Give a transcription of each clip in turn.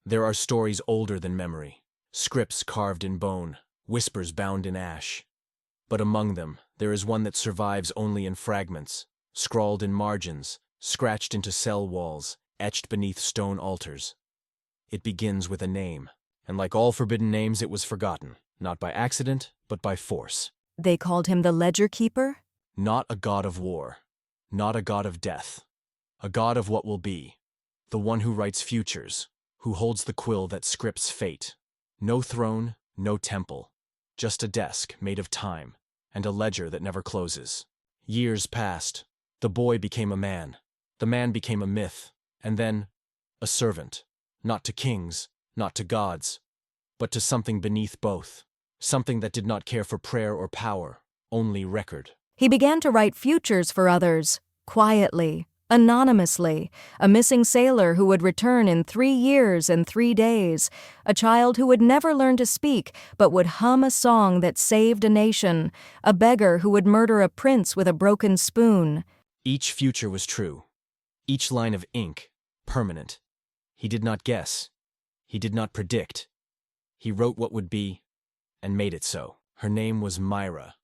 There are stories older than memory, scripts carved in bone, whispers bound in ash. But among them, there is one that survives only in fragments, scrawled in margins, scratched into cell walls, etched beneath stone altars. It begins with a name, and like all forbidden names it was forgotten, not by accident, but by force. They called him the Ledger Keeper? Not a god of war, not a god of death, a god of what will be, the one who writes futures, who holds the quill that scripts fate. No throne, no temple, just a desk made of time, and a ledger that never closes. Years passed. The boy became a man. The man became a myth, and then a servant, not to kings, not to gods, but to something beneath both, something that did not care for prayer or power, only record. He began to write futures for others, quietly, anonymously, a missing sailor who would return in 3 years and 3 days, a child who would never learn to speak but would hum a song that saved a nation, a beggar who would murder a prince with a broken spoon. Each future was true, each line of ink, permanent. He did not guess, he did not predict. He wrote what would be, and made it so. Her name was Myra,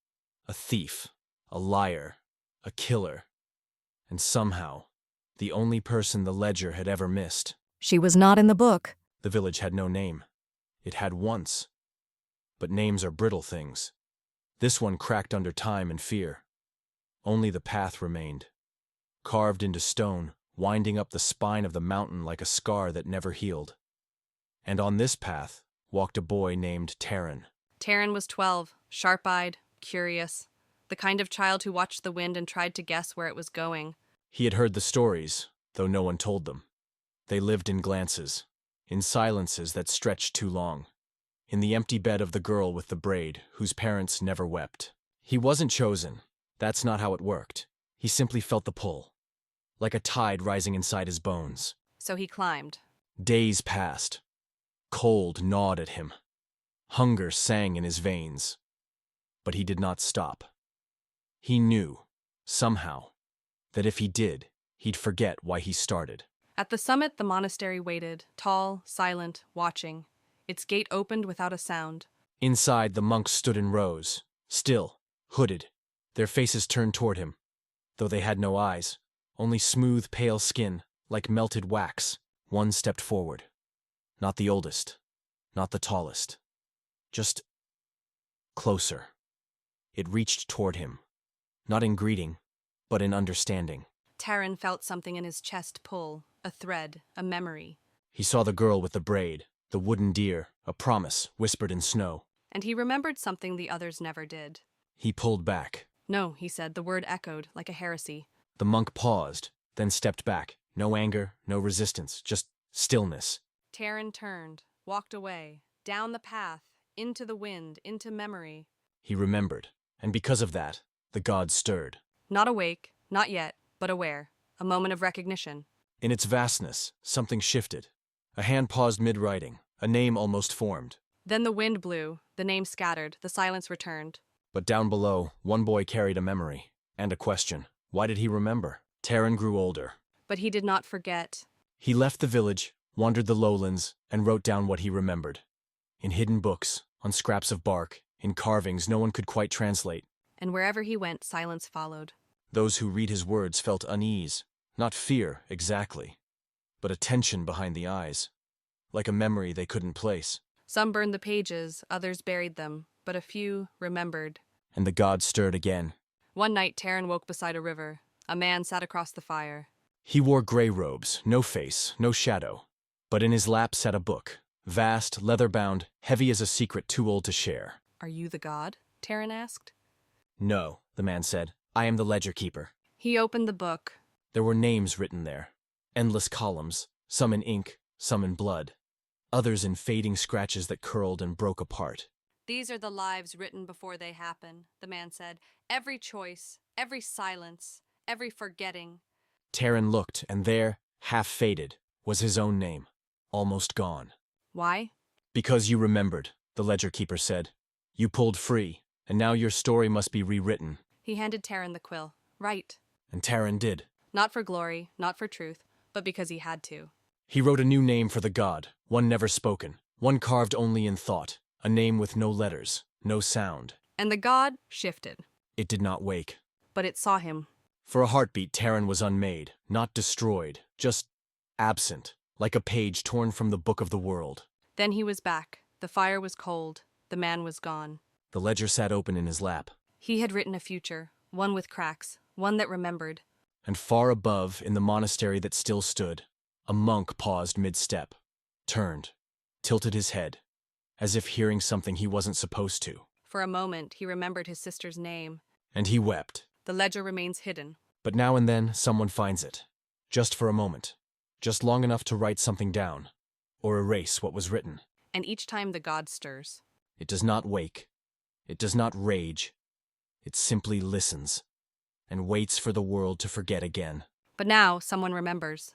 a thief, a liar, a killer, and somehow, the only person the ledger had ever missed. She was not in the book. The village had no name. It had once. But names are brittle things. This one cracked under time and fear. Only the path remained, carved into stone, winding up the spine of the mountain like a scar that never healed. And on this path walked a boy named Taren. Taren was 12, sharp-eyed, curious, the kind of child who watched the wind and tried to guess where it was going. He had heard the stories, though no one told them. They lived in glances, in silences that stretched too long, in the empty bed of the girl with the braid, whose parents never wept. He wasn't chosen. That's not how it worked. He simply felt the pull, like a tide rising inside his bones. So he climbed. Days passed. Cold gnawed at him. Hunger sang in his veins. But he did not stop. He knew, somehow, that if he did, he'd forget why he started. At the summit, the monastery waited, tall, silent, watching. Its gate opened without a sound. Inside, the monks stood in rows, still, hooded, their faces turned toward him, though they had no eyes, only smooth, pale skin, like melted wax. One stepped forward. Not the oldest, not the tallest. Just closer. It reached toward him, not in greeting, but in understanding. Taren felt something in his chest pull, a thread, a memory. He saw the girl with the braid, the wooden deer, a promise whispered in snow. And he remembered something the others never did. He pulled back. No, he said, the word echoed like a heresy. The monk paused, then stepped back. No anger, no resistance, just stillness. Taren turned, walked away, down the path, into the wind, into memory. He remembered, and because of that, the gods stirred. Not awake, not yet, but aware. A moment of recognition. In its vastness, something shifted. A hand paused mid-writing, a name almost formed. Then the wind blew, the name scattered, the silence returned. But down below, one boy carried a memory, and a question. Why did he remember? Taren grew older. But he did not forget. He left the village, wandered the lowlands, and wrote down what he remembered. In hidden books, on scraps of bark, in carvings no one could quite translate. And wherever he went, silence followed. Those who read his words felt unease, not fear exactly, but a tension behind the eyes, like a memory they couldn't place. Some burned the pages, others buried them, but a few remembered. And the gods stirred again. One night, Taren woke beside a river. A man sat across the fire. He wore gray robes, no face, no shadow, but in his lap sat a book, vast, leather-bound, heavy as a secret too old to share. Are you the god? Taren asked. No, the man said. I am the ledger keeper. He opened the book. There were names written there, endless columns, some in ink, some in blood, others in fading scratches that curled and broke apart. These are the lives written before they happen, the man said. Every choice, every silence, every forgetting. Taren looked, and there, half faded, was his own name, almost gone. Why? Because you remembered, the ledger keeper said. You pulled free, and now your story must be rewritten. He handed Taren the quill. Write. And Taren did. Not for glory, not for truth, but because he had to. He wrote a new name for the god, one never spoken, one carved only in thought, a name with no letters, no sound. And the god shifted, It did not wake. but it saw him. For a heartbeat, Taren was unmade, not destroyed, just absent, like a page torn from the book of the world. Then he was back. The fire was cold. The man was gone. The ledger sat open in his lap, He had written a future, one with cracks, one that remembered. and far above, in the monastery that still stood, a monk paused mid-step, turned, tilted his head, as if hearing something he wasn't supposed to. For a moment, he remembered his sister's name. And he wept. The ledger remains hidden. But now and then, someone finds it. Just for a moment. Just long enough to write something down, or erase what was written. And each time the god stirs. It does not wake. It does not rage. It simply listens, and waits for the world to forget again. But now someone remembers.